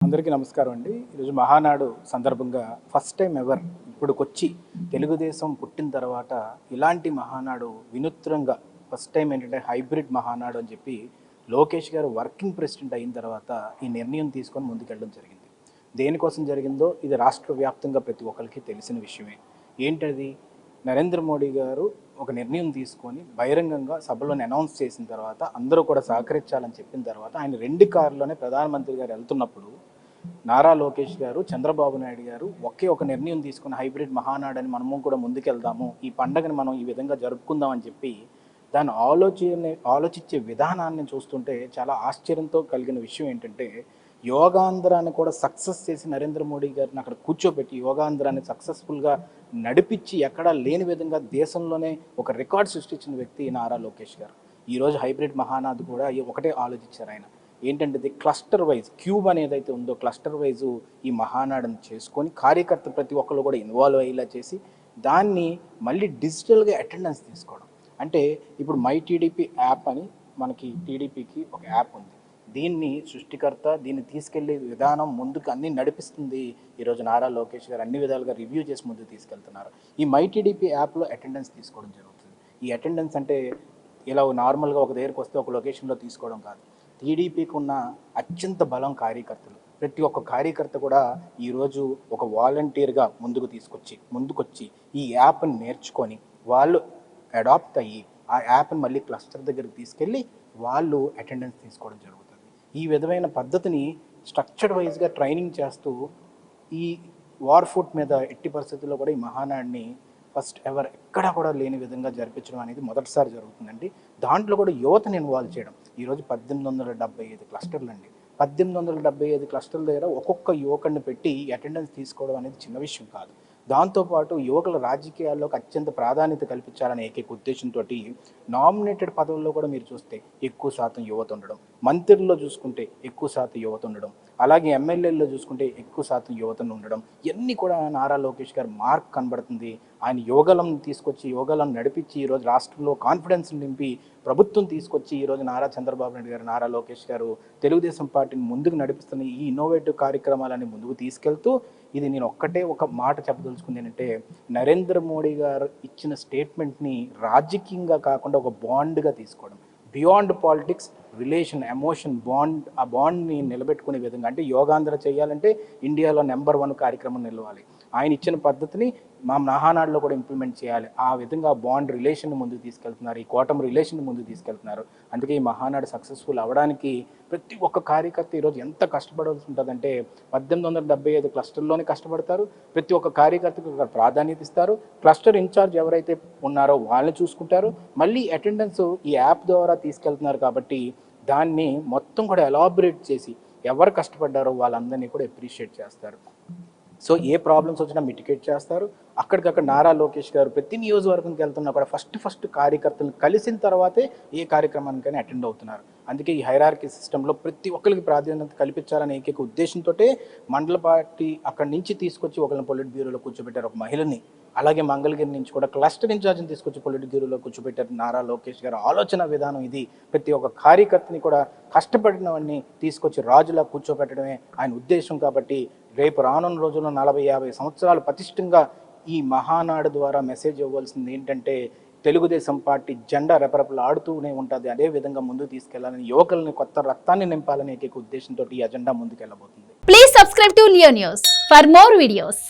అందరికీ నమస్కారం అండి. ఈరోజు మహానాడు సందర్భంగా ఫస్ట్ టైం ఎవర్ ఇప్పుడుకొచ్చి తెలుగుదేశం పుట్టిన తర్వాత ఇలాంటి మహానాడు వినూత్నంగా ఫస్ట్ టైం ఏంటంటే హైబ్రిడ్ మహానాడు అని చెప్పి లోకేష్ గారు వర్కింగ్ ప్రెసిడెంట్ అయిన తర్వాత ఈ నిర్ణయం తీసుకొని ముందుకెళ్ళడం జరిగింది. దేనికోసం జరిగిందో ఇది రాష్ట్ర వ్యాప్తంగా ప్రతి ఒక్కరికి తెలిసిన విషయమే. ఏంటది? నరేంద్ర మోడీ గారు ఒక నిర్ణయం తీసుకొని బహిరంగంగా సభలోనే అనౌన్స్ చేసిన తర్వాత అందరూ కూడా సహకరించాలని చెప్పిన తర్వాత ఆయన 2 కార్లోనే ప్రధానమంత్రి గారు వెళ్తున్నప్పుడు నారా లోకేష్ గారు, చంద్రబాబు నాయుడు గారు ఒకే ఒక నిర్ణయం తీసుకుని హైబ్రిడ్ మహానాడని మనము కూడా ముందుకెళ్దాము, ఈ పండగని మనం ఈ విధంగా జరుపుకుందాం అని చెప్పి దాన్ని ఆలోచించే విధానాన్ని చూస్తుంటే చాలా ఆశ్చర్యంతో కలిగిన విషయం ఏంటంటే, యోగాంధ్రాన్ని కూడా సక్సెస్ చేసి నరేంద్ర మోడీ గారిని అక్కడ కూర్చోబెట్టి యోగాంధ్రాన్ని సక్సెస్ఫుల్గా నడిపించి ఎక్కడా లేని విధంగా దేశంలోనే ఒక రికార్డ్ సృష్టించిన వ్యక్తి నారా లోకేష్ గారు. ఈరోజు హైబ్రిడ్ మహానాడు కూడా ఒకటే ఆలోచించారు ఆయన. ఏంటంటే ఇది క్లస్టర్ వైజ్ క్యూబ్ అనేది అయితే ఉందో క్లస్టర్ వైజు ఈ మహానాడుని చేసుకొని కార్యకర్త ప్రతి ఒక్కరు కూడా ఇన్వాల్వ్ అయ్యేలా చేసి దాన్ని మళ్ళీ డిజిటల్గా అటెండెన్స్ తీసుకోవడం. అంటే ఇప్పుడు మై టీడీపీ యాప్ అని మనకి టీడీపీకి ఒక యాప్ ఉంది. దీన్ని సృష్టికర్త దీన్ని తీసుకెళ్లే విధానం ముందుకు అన్ని నడిపిస్తుంది ఈరోజు నారా లోకేష్ గారు అన్ని విధాలుగా రివ్యూ చేసి ముందుకు తీసుకెళ్తున్నారు. ఈ మై టీడీపీ యాప్లో అటెండెన్స్ తీసుకోవడం జరుగుతుంది. ఈ అటెండెన్స్ అంటే ఇలా నార్మల్గా ఒక దగ్గరికి వస్తే ఒక లొకేషన్లో తీసుకోవడం కాదు. టీడీపీకి ఉన్న అత్యంత బలం కార్యకర్తలు. ప్రతి ఒక్క కార్యకర్త కూడా ఈరోజు ఒక వాలంటీర్గా ముందుకొచ్చి ఈ యాప్ని నేర్చుకొని వాళ్ళు అడాప్ట్ అయ్యి ఆ యాప్ని మళ్ళీ క్లస్టర్ దగ్గరికి తీసుకెళ్ళి వాళ్ళు అటెండెన్స్ తీసుకోవడం జరుగుతుంది. ఈ విధమైన పద్ధతిని స్ట్రక్చర్డ్ వైజ్గా ట్రైనింగ్ చేస్తూ ఈ వార్ ఫుట్ మీద ఎట్టి పరిస్థితుల్లో కూడా ఈ మహానాడిని ఫస్ట్ ఎవర్ ఎక్కడా కూడా లేని విధంగా జరిపించడం అనేది మొదటిసారి జరుగుతుందండి. దాంట్లో కూడా యువతని ఇన్వాల్వ్ చేయడం. ఈరోజు 1875 క్లస్టర్లు అండి. 1875 క్లస్టర్ల దగ్గర ఒక్కొక్క యువకుడిని పెట్టి అటెండెన్స్ తీసుకోవడం అనేది చిన్న విషయం కాదు. దాంతోపాటు యువకుల రాజకీయాల్లోకి అత్యంత ప్రాధాన్యత కల్పించాలనే ఏకైక ఉద్దేశంతో నామినేటెడ్ పదవుల్లో కూడా మీరు చూస్తే ఎక్కువ శాతం యువత ఉండడం, మంత్రుల్లో చూసుకుంటే ఎక్కువ శాతం యువత ఉండడం, అలాగే ఎమ్మెల్యేల్లో చూసుకుంటే ఎక్కువ శాతం యువతను ఉండడం, ఇవన్నీ కూడా నారా లోకేష్ గారు మార్క్ కనబడుతుంది. ఆయన యోగాలను తీసుకొచ్చి యోగాలను నడిపించి ఈరోజు రాష్ట్రంలో కాన్ఫిడెన్స్ నింపి ప్రభుత్వం తీసుకొచ్చి ఈరోజు నారా చంద్రబాబు నాయుడు గారు, నారా లోకేష్ గారు తెలుగుదేశం పార్టీని ముందుకు నడిపిస్తున్న ఈ ఇన్నోవేటివ్ కార్యక్రమాలని ముందుకు తీసుకెళ్తూ ఇది నేను ఒక్కటే ఒక మాట చెప్పదలుచుకుంది ఏంటంటే, నరేంద్ర మోడీ గారు ఇచ్చిన స్టేట్మెంట్ని రాజకీయంగా కాకుండా ఒక బాండ్గా తీసుకోవడం. Beyond politics, relation, emotion, bond, ఆ బాండ్ని నిలబెట్టుకునే విధంగా అంటే యోగాంధ్ర చేయాలంటే ఇండియాలో నెంబర్ 1 కార్యక్రమం నిలవాలి. ఆయన ఇచ్చిన పద్ధతిని మా మహానాడులో కూడా ఇంప్లిమెంట్ చేయాలి. ఆ విధంగా బాండ్ రిలేషన్ ముందుకు తీసుకెళ్తున్నారు, ఈ కూటమి రిలేషన్ ముందుకు తీసుకెళ్తున్నారు. అందుకే ఈ మహానాడు సక్సెస్ఫుల్ అవ్వడానికి ప్రతి ఒక్క కార్యకర్త ఈరోజు ఎంత కష్టపడాల్సి ఉంటుందంటే 1875 క్లస్టర్లోనే కష్టపడతారు. ప్రతి ఒక్క కార్యకర్తకు ప్రాధాన్యత ఇస్తారు. క్లస్టర్ ఇన్ఛార్జ్ ఎవరైతే ఉన్నారో వాళ్ళని చూసుకుంటారు. మళ్ళీ అటెండెన్స్ ఈ యాప్ ద్వారా తీసుకెళ్తున్నారు కాబట్టి దాన్ని మొత్తం కూడా ఎలాబరేట్ చేసి ఎవరు కష్టపడ్డారో వాళ్ళందరినీ కూడా అప్రిషియేట్ చేస్తారు. సో ఏ ప్రాబ్లమ్స్ వచ్చినా మిటిగేట్ చేస్తారు. అక్కడికక్కడ నారా లోకేష్ గారు ప్రతి నియోజకవర్గంకి వెళ్తున్నా కూడా ఫస్ట్ కార్యకర్తలను కలిసిన తర్వాతే ఏ కార్యక్రమానికైనా అటెండ్ అవుతున్నారు. అందుకే ఈ హైరార్కీ సిస్టంలో ప్రతి ఒక్కరికి ప్రాధాన్యత కల్పించాలనే ఏకైక ఉద్దేశంతో మండల పార్టీ అక్కడి నుంచి తీసుకొచ్చి ఒకరిని పొలిట్ బ్యూరోలో కూర్చోబెట్టారు, ఒక మహిళని. అలాగే మంగళగిరి నుంచి కూడా క్లస్టర్ ఇన్ఛార్జ్ని తీసుకొచ్చి పొలిట్ బ్యూరోలో కూర్చోబెట్టారు నారా లోకేష్ గారు. ఆలోచన విధానం ఇది. ప్రతి ఒక్క కార్యకర్తని కూడా కష్టపడినవన్నీ తీసుకొచ్చి రాజులా కూర్చోబెట్టడమే ఆయన ఉద్దేశం. కాబట్టి రేపు రానున్న రోజుల్లో 40-50 సంవత్సరాలు పటిష్టంగా ఈ మహానాడు ద్వారా మెసేజ్ ఇవ్వాల్సింది ఏంటంటే, తెలుగుదేశం పార్టీ జెండా రెపరెపలు ఆడుతూనే ఉంటుంది. అదే విధంగా ముందుకు తీసుకెళ్లాలని, యువకులని కొత్త రక్తాన్ని నింపాలని ఏకైక ఉద్దేశంతో ఈ అజెండా ముందుకెళ్ళబోతుంది. Please subscribe to Leo News for more videos.